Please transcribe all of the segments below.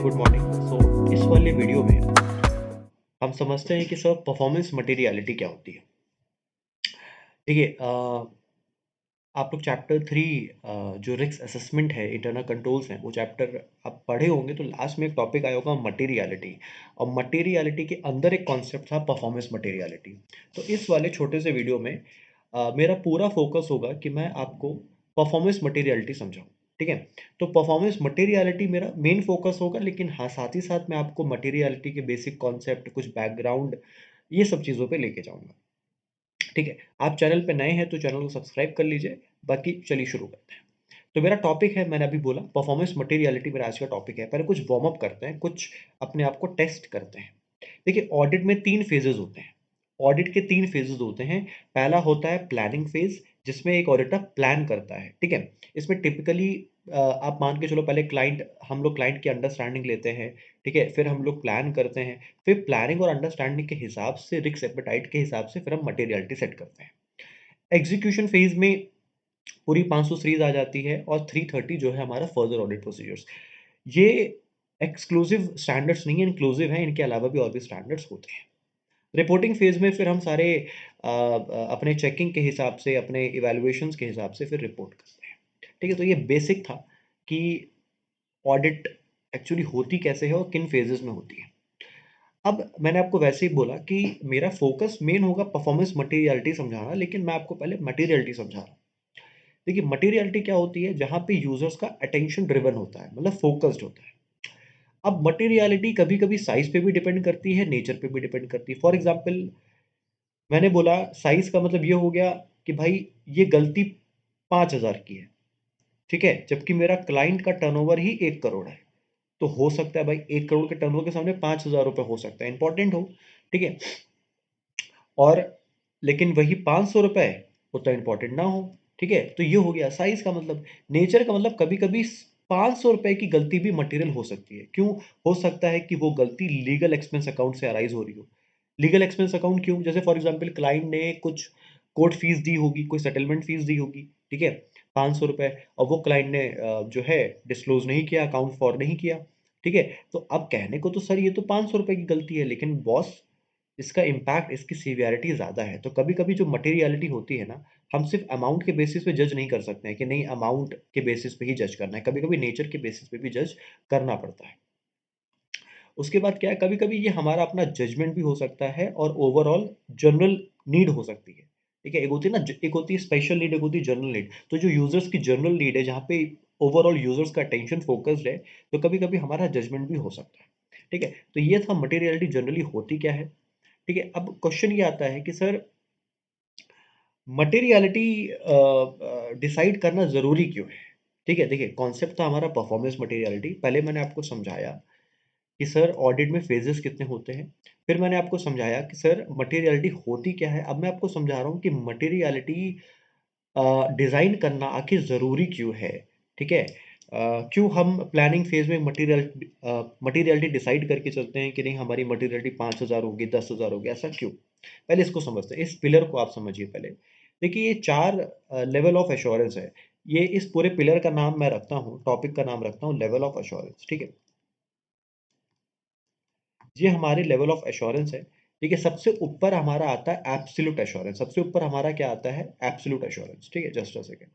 Good morning. इस वाले video में हम समझते हैं कि सर परफॉर्मेंस मटेरियलिटी क्या होती है। देखिए आप लोग चैप्टर 3 जो रिस्क असेसमेंट है, इंटरनल कंट्रोल्स हैं, वो चैप्टर आप पढ़े होंगे तो लास्ट में एक टॉपिक आया होगा मटेरियलिटी। और मटेरियलिटी के अंदर एक कॉन्सेप्ट था परफॉर्मेंस मटेरियलिटी। तो इस वाले छोटे से वीडियो में मेरा पूरा फोकस होगा कि मैं आपको परफॉर्मेंस मटेरियलिटी समझाऊं। ठीक है, तो परफॉर्मेंस मटेरियलिटी मेरा मेन फोकस होगा, लेकिन हाँ साथ ही साथ मैं आपको मटेरियलिटी के बेसिक कॉन्सेप्ट, कुछ बैकग्राउंड, ये सब चीज़ों पे लेके जाऊंगा। ठीक है, आप चैनल पे नए हैं तो चैनल को सब्सक्राइब कर लीजिए। बाकी चलिए शुरू करते हैं। तो मेरा टॉपिक है, मैंने अभी बोला परफॉर्मेंस मटेरियलिटी मेरा आज का टॉपिक है। पहले कुछ वार्म अप करते हैं, कुछ अपने आप को टेस्ट करते हैं। देखिए ऑडिट में 3 फेजेस होते हैं। ऑडिट के 3 फेजेस होते हैं। पहला होता है प्लानिंग फेज, जिसमें एक ऑडिटर प्लान करता है। ठीक है, इसमें टिपिकली आप मान के चलो पहले हम लोग क्लाइंट की अंडरस्टैंडिंग लेते हैं। ठीक है, फिर हम लोग प्लान करते हैं, फिर प्लानिंग और अंडरस्टैंडिंग के हिसाब से, रिस्क एपेटाइट के हिसाब से फिर हम मटेरियलिटी सेट करते हैं। एग्जीक्यूशन फेज में पूरी 500 सीरीज आ जाती है और 330 जो है हमारा फर्दर ऑडिट प्रोसीजर्स। ये एक्सक्लूसिव स्टैंडर्ड्स नहीं है, इंक्लूसिव है, इनके अलावा भी और भी स्टैंडर्ड्स होते हैं। रिपोर्टिंग फेज में फिर हम सारे अपने चेकिंग के हिसाब से, अपने इवैल्यूएशंस के हिसाब से फिर रिपोर्ट करते हैं। ठीक है, तो ये बेसिक था कि ऑडिट एक्चुअली होती कैसे है और किन फेजेस में होती है। अब मैंने आपको वैसे ही बोला कि मेरा फोकस मेन होगा परफॉर्मेंस मटेरियलिटी समझाना, लेकिन मैं आपको पहले मटेरियलिटी समझा रहा हूँ। देखिए मटेरियलिटी क्या होती है, जहां पे यूजर्स का अटेंशन ड्रिवन होता है, मतलब फोकस्ड होता है। अब मटेरियलिटी कभी कभी साइज पे भी डिपेंड करती है, नेचर पे भी डिपेंड करती है। फॉर एग्जाम्पल मैंने बोला साइज का मतलब ये हो गया कि भाई ये गलती 5,000 की है। ठीक है, जबकि मेरा क्लाइंट का टर्नओवर ही 1 करोड़ है। तो हो सकता है भाई 1 करोड़ के टर्नओवर के सामने 5,000 रुपए हो सकता है इंपॉर्टेंट हो। ठीक है, और लेकिन वही 500 रुपए उतना इंपॉर्टेंट ना हो। ठीक है, तो ये हो गया साइज का मतलब। नेचर का मतलब कभी कभी 500 रुपए की गलती भी मटेरियल हो सकती है। क्यों? हो सकता है कि वो गलती लीगल एक्सपेंस अकाउंट से अराइज हो रही हो। लीगल एक्सपेंस अकाउंट क्यों? जैसे फॉर एग्जांपल क्लाइंट ने कुछ कोर्ट फीस दी होगी, कोई सेटलमेंट फीस दी होगी। ठीक है, 500 रुपए, और वो क्लाइंट ने जो है डिस्क्लोज नहीं किया, अकाउंट फॉर नहीं किया। ठीक है, तो अब कहने को तो सर ये तो 500 रुपए की गलती है, लेकिन बॉस इसका इम्पैक्ट, इसकी सीवियरिटी ज़्यादा है। तो कभी कभी जो मटेरियलिटी होती है ना, हम सिर्फ अमाउंट के बेसिस पे जज नहीं कर सकते हैं कि नहीं अमाउंट के बेसिस पे ही जज करना है। कभी कभी नेचर के बेसिस पे भी जज करना पड़ता है। उसके बाद क्या है, कभी कभी ये हमारा अपना जजमेंट भी हो सकता है और ओवरऑल जनरल नीड हो सकती है। ठीक है, एक होती है ना, एक होती है स्पेशल नीड, एक होती है जनरल नीड। तो जो यूजर्स की जनरल नीड है, जहाँ पे ओवरऑल यूजर्स का अटेंशन फोकस्ड है, तो कभी कभी हमारा जजमेंट भी हो सकता है। ठीक है, तो ये था मटेरियलिटी जनरली होती क्या है। ठीक है, अब क्वेश्चन ये आता है कि सर मटेरियलिटी डिसाइड करना ज़रूरी क्यों है? ठीक है, देखिए कॉन्सेप्ट था हमारा परफॉर्मेंस मटेरियलिटी। पहले मैंने आपको समझाया कि सर ऑडिट में फेजेस कितने होते हैं। फिर मैंने आपको समझाया कि सर मटेरियलिटी होती क्या है। अब मैं आपको समझा रहा हूँ कि मटेरियलिटी डिज़ाइन करना आखिर ज़रूरी क्यों है। ठीक है, क्यों हम प्लानिंग फेज में मटेरियलिटी डिसाइड करके चलते हैं कि नहीं हमारी मटेरियलिटी 5,000 होगी, 10,000 होगी, ऐसा क्यों? पहले इसको समझते हैं, इस पिलर को आप समझिए पहले। देखिए ये 4 लेवल ऑफ एश्योरेंस है। ये इस पूरे पिलर का नाम मैं रखता हूँ, टॉपिक का नाम रखता हूँ लेवल ऑफ एश्योरेंस। ठीक है, ये हमारे लेवल ऑफ एश्योरेंस है। ठीक है, सबसे ऊपर हमारा आता है एब्सोल्यूट एश्योरेंस। सबसे ऊपर हमारा क्या आता है? Absolute assurance. ठीक है, जस्ट अ सेकंड।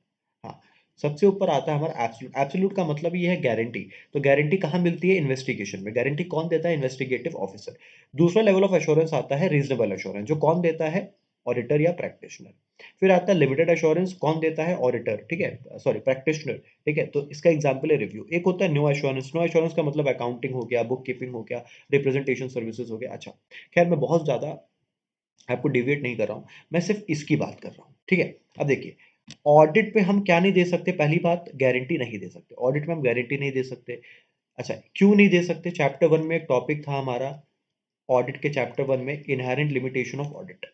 हाँ, सबसे ऊपर आता है हमारा एब्सोल्यूट। एब्सोल्यूट का मतलब ये है गारंटी। तो गारंटी कहाँ मिलती है? इन्वेस्टिगेशन में। गारंटी कौन देता है? Investigative officer. दूसरा लेवल ऑफ एश्योरेंस आता है रीजनेबल एश्योरेंस, जो कौन देता है? ऑडिटर या प्रैक्टिशनर। फिर आता है लिमिटेड एश्योरेंस, कौन देता है? ऑडिटर। ठीक है, सॉरी प्रैक्टिशनर। ठीक है, तो इसका एग्जांपल है रिव्यू। एक होता है नो एश्योरेंस। नो एश्योरेंस का मतलब अकाउंटिंग हो गया, बुक कीपिंग हो गया, रिप्रेजेंटेशन सर्विसेज हो गया। अच्छा, खैर मैं बहुत ज़्यादा आपको डिविएट नहीं कर रहा हूँ, मैं सिर्फ इसकी बात कर रहा हूँ। ठीक है, अब देखिए ऑडिट पे हम क्या नहीं दे सकते? पहली बात, गारंटी नहीं दे सकते। ऑडिट में हम गारंटी नहीं दे सकते। अच्छा, क्यों नहीं दे सकते? चैप्टर 1 में एक टॉपिक था हमारा, ऑडिट के चैप्टर 1 में इनहेरेंट लिमिटेशन ऑफ ऑडिट।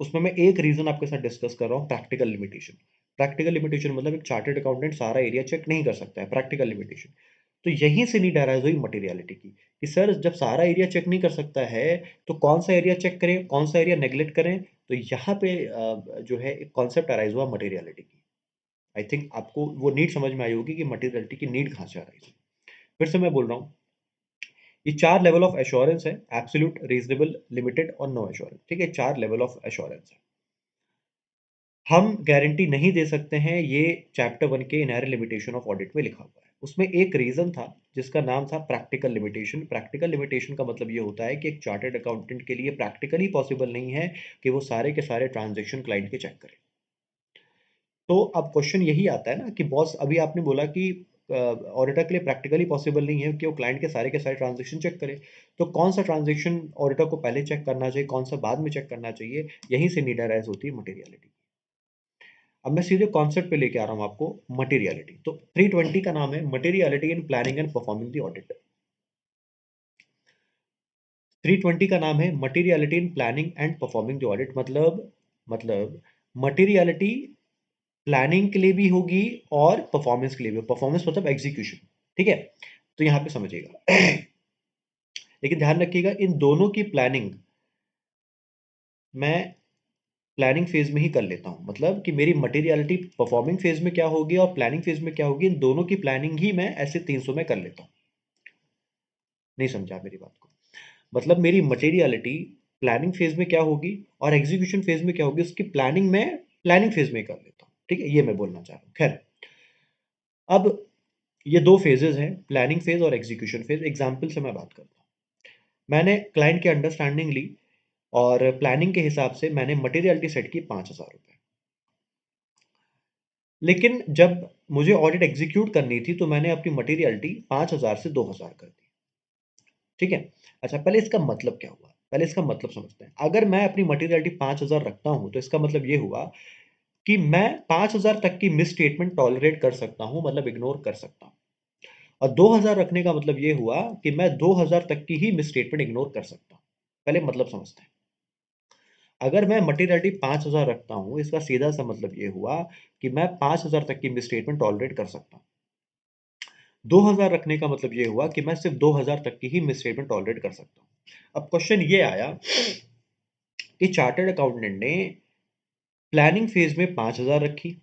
उसमें मैं एक रीजन आपके साथ डिस्कस कर रहा हूँ, प्रैक्टिकल लिमिटेशन। प्रैक्टिकल लिमिटेशन मतलब एक चार्टर्ड अकाउंटेंट सारा एरिया चेक नहीं कर सकता है, प्रैक्टिकल लिमिटेशन। तो यहीं से नीड अराइज हुई मटेरियलिटी की, कि सर जब सारा एरिया चेक नहीं कर सकता है, तो कौन सा एरिया चेक करें, कौन सा एरिया नेग्लेक्ट करें। तो यहाँ पे जो है एक कॉन्सेप्ट अराइज हुआ मटेरियलिटी की। आई थिंक आपको वो नीड समझ में आई होगी कि मटेरियलिटी की नीड कहाँ से आ रही है। फिर से मैं बोल रहा हूँ, ये 4 लेवल ऑफ एश्योरेंस है, एब्सोल्यूट, रीजनेबल, लिमिटेड और नो एश्योरेंस। ठीक है, 4 लेवल ऑफ एश्योरेंस है। हम गारंटी नहीं दे सकते हैं, ये चैप्टर 1 के इनहेरेंट लिमिटेशन ऑफ ऑडिट में लिखा हुआ है। उसमें एक रीजन था जिसका नाम था प्रैक्टिकल लिमिटेशन। प्रैक्टिकल लिमिटेशन का मतलब ये होता है कि एक चार्टर्ड अकाउंटेंट के लिए प्रैक्टिकली पॉसिबल नहीं है कि वो सारे के सारे ट्रांजैक्शन क्लाइंट के चेक करे। तो अब क्वेश्चन यही आता है ना कि बॉस, अभी आपने बोला कि ऑडिटर के लिए प्रैक्टिकली पॉसिबल नहीं है कि वो क्लाइंट के सारे ट्रांजैक्शन चेक करे। तो कौन सा ट्रांजैक्शन ऑडिटर को पहले चेक करना चाहिए, कौन सा बाद में चेक करना चाहिए, यहीं से नीड अराइज होती है मटेरियलिटी। अब मैं सीधे कॉन्सेप्ट पे लेके आ रहा हूँ आपको, मटेरियलिटी। तो 320 का नाम है materiality in planning and performing the audit. 320 का नाम है materiality in planning and performing the audit. मतलब मटेरियलिटी प्लानिंग के लिए भी होगी और परफॉर्मेंस के लिए भी। परफॉर्मेंस मतलब एग्जीक्यूशन। ठीक है, तो यहां पे समझिएगा। लेकिन ध्यान रखिएगा, इन दोनों की प्लानिंग मैं प्लानिंग फेज में ही कर लेता हूं। मतलब कि मेरी मटेरियलिटी परफॉर्मिंग फेज में क्या होगी और प्लानिंग फेज में क्या होगी, इन दोनों की प्लानिंग ही मैं ऐसे 300 में कर लेता हूं। नहीं समझा मेरी बात को? मतलब मेरी मटेरियलिटी प्लानिंग फेज में क्या होगी और एग्जीक्यूशन फेज में क्या होगी, उसकी प्लानिंग में प्लानिंग फेज में कर लेता हूँ। ठीक है, ये मैं बोलना चाह रहा हूँ। खैर, अब ये दो फेजेस हैं, प्लानिंग फेज और एग्जीक्यूशन फेज। एग्जाम्पल से मैं बात करता हूँ। मैंने क्लाइंट की अंडरस्टैंडिंग ली और प्लानिंग के हिसाब से मैंने मटेरियलिटी सेट की 5,000 रुपये। लेकिन जब मुझे ऑडिट एग्जीक्यूट करनी थी तो मैंने अपनी मटेरियलिटी 5,000 से 2,000 कर दी। ठीक है, अच्छा पहले इसका मतलब क्या हुआ, पहले इसका मतलब समझते हैं। अगर मैं अपनी मटेरियलिटी 5,000 रखता हूं तो इसका मतलब ये हुआ कि मैं 5,000 तक की मिस स्टेटमेंट टॉलरेट कर सकता हूं, मतलब इग्नोर कर सकता हूं। और 2,000 रखने का मतलब ये हुआ कि मैं 2,000 तक की ही मिस स्टेटमेंट इग्नोर कर सकता हूं। पहले मतलब समझते हैं। अगर मैं मटेरियलिटी 5,000 रखता हूं, इसका सीधा सा मतलब ये हुआ कि मैं 5,000 तक की मिस स्टेटमेंट टॉलरेट कर सकता हूं। 2,000 रखने का मतलब ये हुआ कि मैं सिर्फ 2,000 तक की ही मिस स्टेटमेंट टॉलरेट कर सकता हूं। अब क्वेश्चन ये आया कि चार्टर्ड अकाउंटेंट ने प्लानिंग फेज में 5,000 रखी,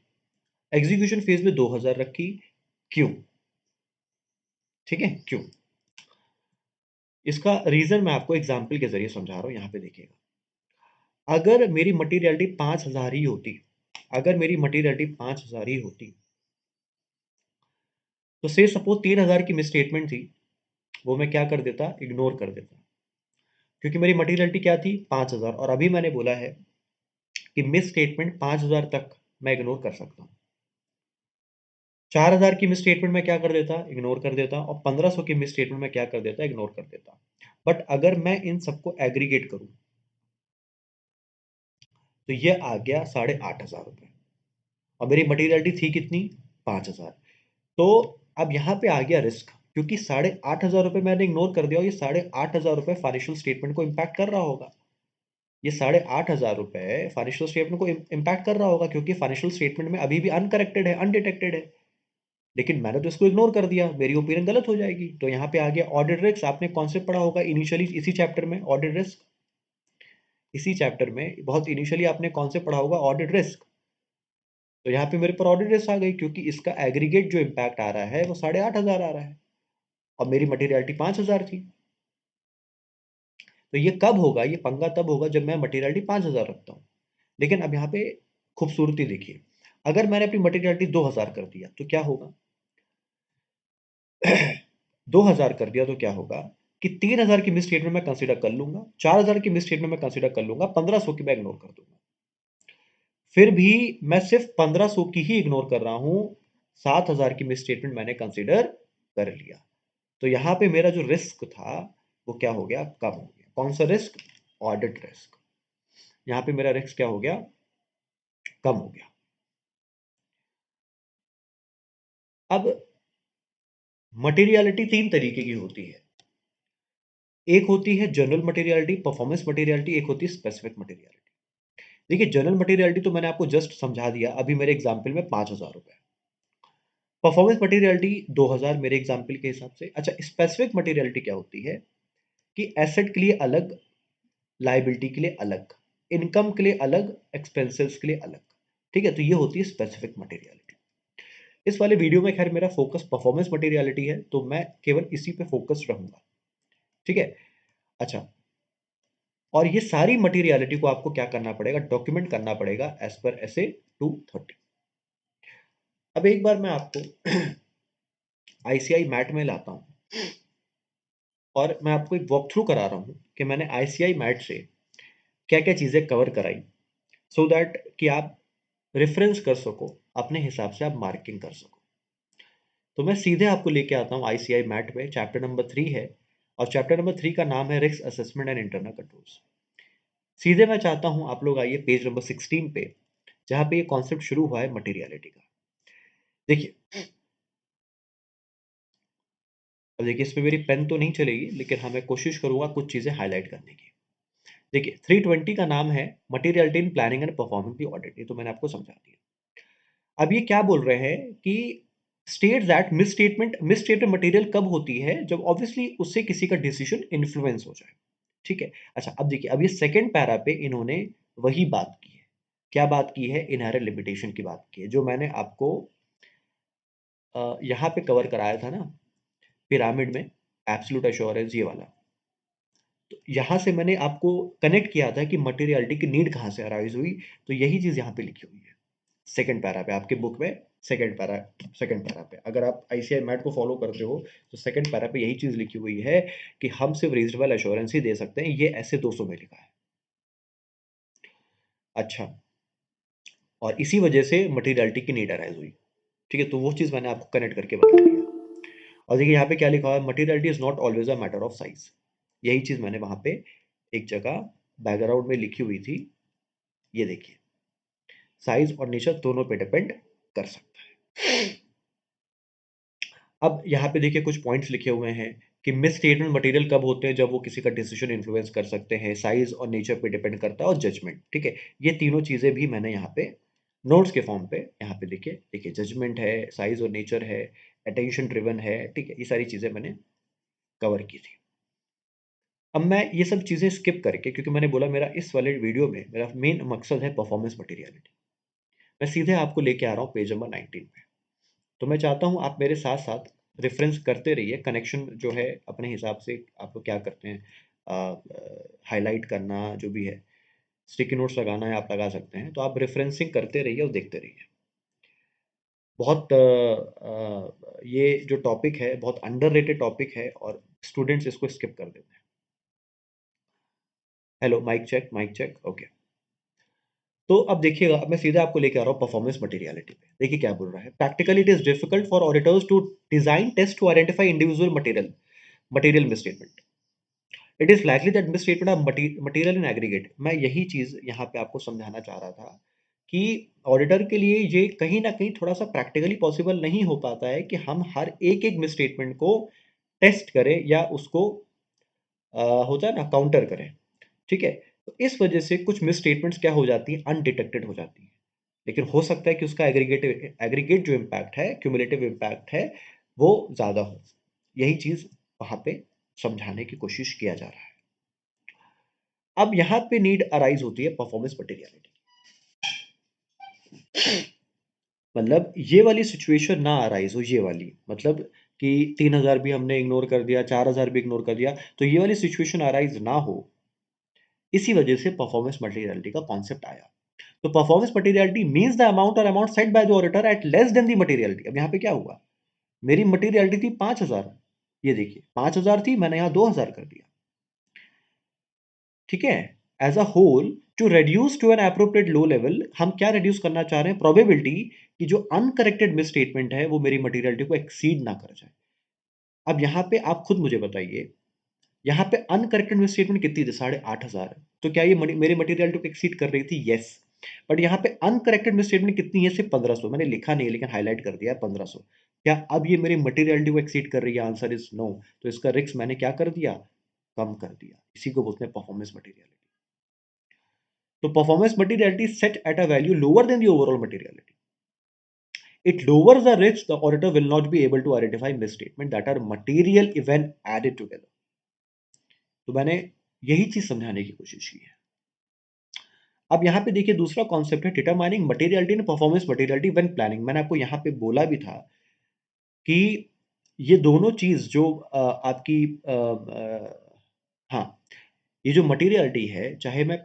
एग्जीक्यूशन फेज में 2,000 रखी, क्यों? ठीक है, क्यों? इसका रीजन मैं आपको एग्जाम्पल के जरिए समझा रहा हूं, यहां पे देखिएगा। अगर मेरी मटेरियलिटी 5,000 ही होती, अगर मेरी मटेरियलिटी 5,000 ही होती, तो से सपोज 3,000 की मिस स्टेटमेंट थी, वो मैं क्या कर देता, इग्नोर कर देता। क्योंकि मेरी मटेरियलिटी क्या थी, 5,000, और अभी मैंने बोला है कि मिस स्टेटमेंट 5,000 तक मैं इग्नोर कर सकता हूँ। 4,000 की मिस स्टेटमेंट मैं क्या कर देता, इग्नोर कर देता, और 1,500 की मिस स्टेटमेंट में क्या कर देता, इग्नोर कर देता। बट अगर मैं इन सबको एग्रीगेट करूं तो ये आ गया 8,500 रुपये, और मेरी मटेरियलिटी थी कितनी, 5,000। तो अब यहाँ पे आ गया रिस्क, क्योंकि 8,500 रुपये मैंने इग्नोर कर दिया और ये 8,500 रुपये फाइनेंशियल स्टेटमेंट को इम्पैक्ट कर रहा होगा। ये 8,500 रुपये फाइनेंशियल स्टेटमेंट को इम्पैक्ट कर रहा होगा, क्योंकि फाइनेंशियल स्टेटमेंट में अभी भी अनकरेक्टेड है, अनडिटेक्टेड है। लेकिन मैंने तो इसको इग्नोर कर दिया, मेरी ओपिनियन गलत हो जाएगी। तो यहाँ पे आ गया ऑडिट रिस्क। आपने कॉन्सेप्ट पढ़ा होगा इनिशियली इसी चैप्टर में, ऑडिट रिस्क। इसी चैप्टर में बहुत इनिशियली आपने कॉन्सेप्ट पढ़ा होगा, ऑडिट रिस्क। तो यहाँ पे मेरे पर ऑडिट रिस्क आ गई, क्योंकि इसका एग्रीगेट जो इम्पैक्ट आ रहा है वो 8,500 आ रहा है, और मेरी मटेरियलिटी 5,000 थी। तो ये कब होगा, ये पंगा तब होगा जब मैं मटेरियलिटी 5,000 रखता हूँ। लेकिन अब यहाँ पे खूबसूरती देखिए, अगर मैंने अपनी मटेरियलिटी 2,000 कर दिया तो क्या होगा? 2,000 कर दिया तो क्या होगा कि 3,000 की मिस स्टेटमेंट मैं कंसीडर कर लूंगा, 4,000 की मिस स्टेटमेंट मैं कंसीडर कर लूंगा, 1,500 की मैं इग्नोर कर दूंगा। फिर भी मैं सिर्फ 1,500 की ही इग्नोर कर रहा हूं, 7,000 की मिस स्टेटमेंट मैंने कंसीडर कर लिया। तो यहां पे मेरा जो रिस्क था वो क्या हो गया, कम हो गया। कौन सा रिस्क? Audit risk. यहां पे मेरा रिस्क क्या हो गया, कम हो गया। अब मटेरियलिटी तीन तरीके की होती है। एक होती है जनरल मटेरियलिटी, परफॉर्मेंस मटेरियलिटी, एक होती है स्पेसिफिक मटेरियलिटी। देखिए, जनरल मटेरियलिटी तो मैंने आपको जस्ट समझा दिया अभी मेरे एग्जाम्पल में, 5,000 रुपए। परफॉर्मेंस मटेरियलिटी 2,000 मेरे एग्जाम्पल के हिसाब से। अच्छा, स्पेसिफिक मटेरियलिटी क्या होती है कि एसेट के लिए अलग, लाइबिलिटी के लिए अलग, इनकम के लिए अलग, एक्सपेंसेस के लिए अलग। ठीक है, तो ये होती है स्पेसिफिक मटेरियलिटी। इस वाले वीडियो में खैर मेरा फोकस परफॉर्मेंस मटेरियलिटी है, तो मैं केवल इसी पे फोकस रहूंगा। ठीक है। अच्छा, और ये सारी मटेरियलिटी को आपको क्या करना पड़ेगा, डॉक्यूमेंट करना पड़ेगा एज पर SA 230। अब एक बार मैं आपको ICI मैट में लाता हूं और मैं आपको एक वॉक थ्रू करा रहा हूं कि मैंने ICI मैट से क्या क्या चीजें कवर कराई, सो दैट कि आप रेफरेंस कर सको, अपने हिसाब से आप मार्किंग कर सको। तो मैं सीधे आपको लेके आता हूँ ICI मैट में, चैप्टर नंबर 3 है और चैप्टर नंबर 3 का नाम है risk assessment and internal controls. सीधे मैं चाहता हूँ आप लोग आइए पेज नंबर 16 पे, जहां पे ये कॉन्सेप्ट शुरू हुआ है मटेरियलिटी का। देखिए, अब देखिए इसमें मेरी पेन तो नहीं चलेगी, लेकिन हाँ मैं कोशिश करूंगा कुछ चीजें हाईलाइट करने की। देखिए 320 का नाम है materiality in planning and performing the audit, ये तो मैंने आपको समझा दिया। अब ये क्या बोल रहे हैं कि स्टेट दैट मिसस्टेटमेंट मटेरियल कब होती है, जब ऑब्वियसली उससे किसी का डिसीजन इन्फ्लुएंस हो जाए। ठीक है। अच्छा, अब देखिए, अब ये सेकंड पैरा पे इन्होंने वही बात की है। क्या बात की है, इनहेरेंट लिमिटेशन की बात की है, जो मैंने आपको यहाँ पे कवर कराया था ना, पिरामिड में, एब्सोल्यूट एश्योरेंस ये वाला। तो यहाँ से मैंने आपको कनेक्ट किया था कि मटेरियलिटी की नीड कहाँ से अराइज हुई, तो यही चीज यहाँ पे लिखी हुई है सेकंड पैरा पे आपके बुक में। सेकंड पैरा पे अगर आप ICI मैट को फॉलो करते हो तो सेकंड पैरा पे यही चीज लिखी हुई है कि हम सिर्फ रीजनेबल एश्योरेंस ही दे सकते हैं, ये ऐसे 200 में लिखा है। अच्छा, और इसी वजह से मटेरियलिटी की नीड अराइज हुई। ठीक है, तो वो चीज मैंने आपको कनेक्ट करके बता दिया। और देखिए यहाँ पे क्या लिखा हुआ है, materiality is not always a matter of size. यही चीज मैंने वहां पे एक जगह बैकग्राउंड में लिखी हुई थी, ये देखिए, साइज और नेचर दोनों पे डिपेंड कर सकता है। अब यहाँ पे देखिए कुछ पॉइंट्स लिखे हुए हैं कि मिस स्टेटमेंट मटेरियल कब होते हैं, जब वो किसी का डिसीजन इन्फ्लुएंस कर सकते हैं, साइज और नेचर पे डिपेंड करता है, और जजमेंट। ठीक है, ये तीनों चीजें भी मैंने यहाँ पे नोट्स के फॉर्म पे यहाँ पे लिखे। देखिए, जजमेंट है, साइज और नेचर है, अटेंशन ड्रिवन है। ठीक है, ये सारी चीजें मैंने कवर की थी। अब मैं ये सब चीजें स्किप करके, क्योंकि मैंने बोला मेरा इस वाले वीडियो में मेरा मेन मकसद है परफॉर्मेंस मटेरियलिटी, मैं सीधे आपको लेके आ रहा हूँ पेज नंबर 19 पे। तो मैं चाहता हूँ आप मेरे साथ साथ रेफरेंस करते रहिए, कनेक्शन जो है अपने हिसाब से आप लोग क्या करते हैं, हाईलाइट करना जो भी है, स्टिकी नोट्स लगाना है आप लगा सकते हैं, तो आप रेफरेंसिंग करते रहिए और देखते रहिए। बहुत ये जो टॉपिक है बहुत अंडररेटेड टॉपिक है और स्टूडेंट्स इसको स्किप कर देते हैं। Hello, mic check, mic check, okay. तो अब देखिएगा, अब मैं सीधे आपको लेके आ रहा हूँ परफॉर्मेंस मटेरियलिटी पे। देखिए क्या बोल रहा है, practically it is difficult for auditors to design test to identify individual material misstatement. It is likely that misstatement of material in aggregate. मैं यही चीज यहाँ पे आपको समझाना चाह रहा था कि ऑडिटर के लिए ये कहीं ना कहीं थोड़ा सा प्रैक्टिकली पॉसिबल नहीं हो पाता है कि हम हर एक एक मिसस्टेटमेंट को टेस्ट करें या उसको होता है ना काउंटर करें। ठीक है, तो इस वजह से कुछ मिस स्टेटमेंट्स क्या हो जाती हैं, अनडिटेक्टेड हो जाती हैं। लेकिन हो सकता है कि उसका एग्रीगेट जो इम्पैक्ट है, क्यूमुलेटिव इम्पैक्ट है, वो ज्यादा हो। यही चीज वहां पे समझाने की कोशिश किया जा रहा है। अब यहाँ पे नीड अराइज होती है परफॉर्मेंस मटेरियलिटी, मतलब ये वाली सिचुएशन ना अराइज हो, ये वाली मतलब कि 3,000 भी हमने इग्नोर कर दिया, 4,000 भी इग्नोर कर दिया, तो ये वाली सिचुएशन अराइज ना हो, इसी वजह से परफॉर्मेंस मटेरियलिटी का कॉन्सेप्ट आया। तो performance materiality means the amount set by the auditor eight less than the materiality. अब यहाँ पे क्या हुआ, मेरी मटेरियलिटी थी 5,000, ये देखिए 5,000 थी, मैंने यहाँ 2,000 कर दिया। ठीक है, as a whole to reduce to an appropriate low level, हम क्या रिड्यूस करना चाह रहे हैं, प्रोबेबिलिटी कि जो अनकरेक्टेड मिस स्टेटमेंट है वो मेरी मटेरियलिटी को एक्सीड ना कर जाए। अब यहाँ पे आप खुद मुझे बताइए, यहाँ पे अनकरेक्टेड मिस स्टेटमेंट कितनी थी, 8,500। तो क्या ये मेरे मटेरियलिटी को एक्सीड कर रही थी, यस। बट यहाँ पे अनकरेक्टेड मिस स्टेटमेंट कितनी है, सिर्फ 1,500। मैंने लिखा नहीं है लेकिन हाईलाइट कर दिया 1,500। क्या अब ये मेरी मटेरियलिटी को एक्सीड कर रही है, आंसर इज नो। तो इसका रिस्क मैंने क्या कर दिया, कम कर दिया। इसी को बोलते हैं परफॉर्मेंस मटेरियलिटी। तो performance materiality set at a value lower than the overall materiality, it lowers the risk the auditor will not be able to identify misstatement that are material when added together। तो मैंने यही चीज समझाने की कोशिश की है। अब यहाँ पे देखिए दूसरा कॉन्सेप्ट है determining materiality and performance materiality when planning. मैंने आपको यहाँ पे बोला भी था कि ये दोनों चीज जो आपकी हाँ, ये जो मटेरियलिटी है, चाहे मैं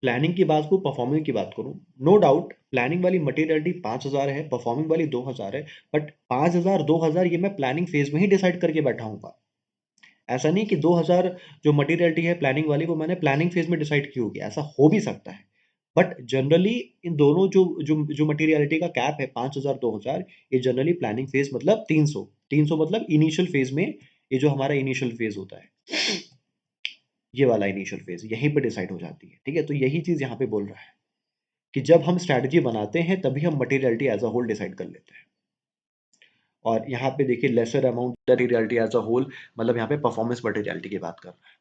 प्लानिंग की बात करूँ, परफॉर्मिंग की बात करूँ, नो डाउट प्लानिंग वाली मटेरियलिटी 5,000 है, परफॉर्मिंग वाली 2,000 है, बट 5,000 2,000 ये मैं प्लानिंग फेज में ही डिसाइड करके बैठा हूँगा। ऐसा नहीं कि 2,000 जो मटेरियलिटी है प्लानिंग वाली, वो मैंने प्लानिंग फेज में डिसाइड की होगी, ऐसा हो भी सकता है। बट जनरली इन दोनों जो मटेरियलिटी का कैप है 5,000 2,000, ये जनरली प्लानिंग फेज मतलब 300, 300 मतलब इनिशियल फेज में, ये जो हमारा इनिशियल फेज होता है, ये वाला इनिशियल फेज यहीं पे डिसाइड हो जाती है। ठीक है, तो यही चीज यहाँ पे बोल रहा है कि जब हम स्ट्रैटेजी बनाते हैं तभी हम materiality as a whole decide कर लेते हैं। और यहाँ पे देखिए lesser amount materiality as a whole, मतलब यहाँ पे परफॉर्मेंस मटेरियलिटी की बात कर रहा है।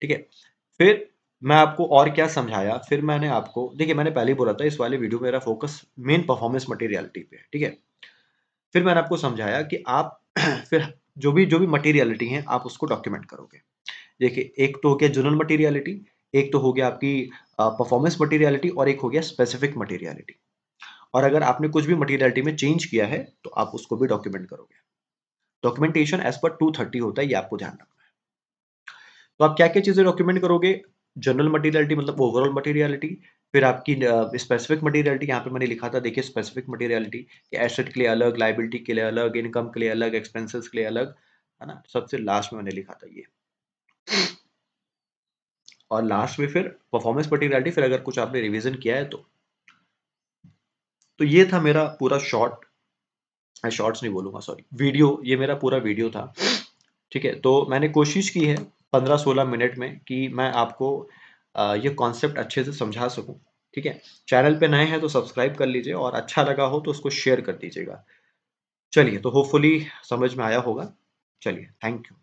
ठीक है, फिर मैं आपको और क्या समझाया, फिर मैंने आपको देखिए, मैंने पहले ही बोला था इस वाले वीडियो में मेरा फोकस मेन परफॉर्मेंस मटेरियलिटी पे है। ठीक है, फिर मैंने आपको समझाया कि आप फिर जो भी मटेरियलिटी है आप उसको डॉक्यूमेंट करोगे। देखिए, एक तो हो गया जनरल मटेरियलिटी, एक तो हो गया आपकी परफॉर्मेंस मटेरियलिटी, और एक हो गया स्पेसिफिक मटेरियलिटी। और अगर आपने कुछ भी मटेरियलिटी में चेंज किया है तो आप उसको भी डॉक्यूमेंट करोगे। डॉक्यूमेंटेशन एज पर 230 होता है, ये आपको ध्यान रखना है। तो आप क्या क्या चीजें डॉक्यूमेंट करोगे? जनरल मटेरियलिटी मतलब ओवरऑल मटेरियलिटी, फिर आपकी स्पेसिफिक मटेरियलिटी, यहाँ पे मैंने लिखा था देखिए स्पेसिफिक मटेरियलिटी कि एसेट के लिए अलग, लाइबिलिटी के लिए अलग, इनकम के लिए अलग, एक्सपेंसेस के लिए अलग, है ना। सबसे लास्ट में मैंने लिखा था ये, और लास्ट में फिर परफॉर्मेंस मटेरियलिटी, फिर अगर कुछ आपने रिवीजन किया है तो ये था मेरा पूरा शॉर्ट्स नहीं बोलूंगा, सॉरी, वीडियो, ये मेरा पूरा वीडियो था। ठीक है, तो मैंने कोशिश की है 15-16 मिनट में कि मैं आपको ये कॉन्सेप्ट अच्छे से समझा सकूं। ठीक है, चैनल पे नए हैं तो सब्सक्राइब कर लीजिए, और अच्छा लगा हो तो उसको शेयर कर दीजिएगा। चलिए, तो होपफुली समझ में आया होगा। चलिए, थैंक यू।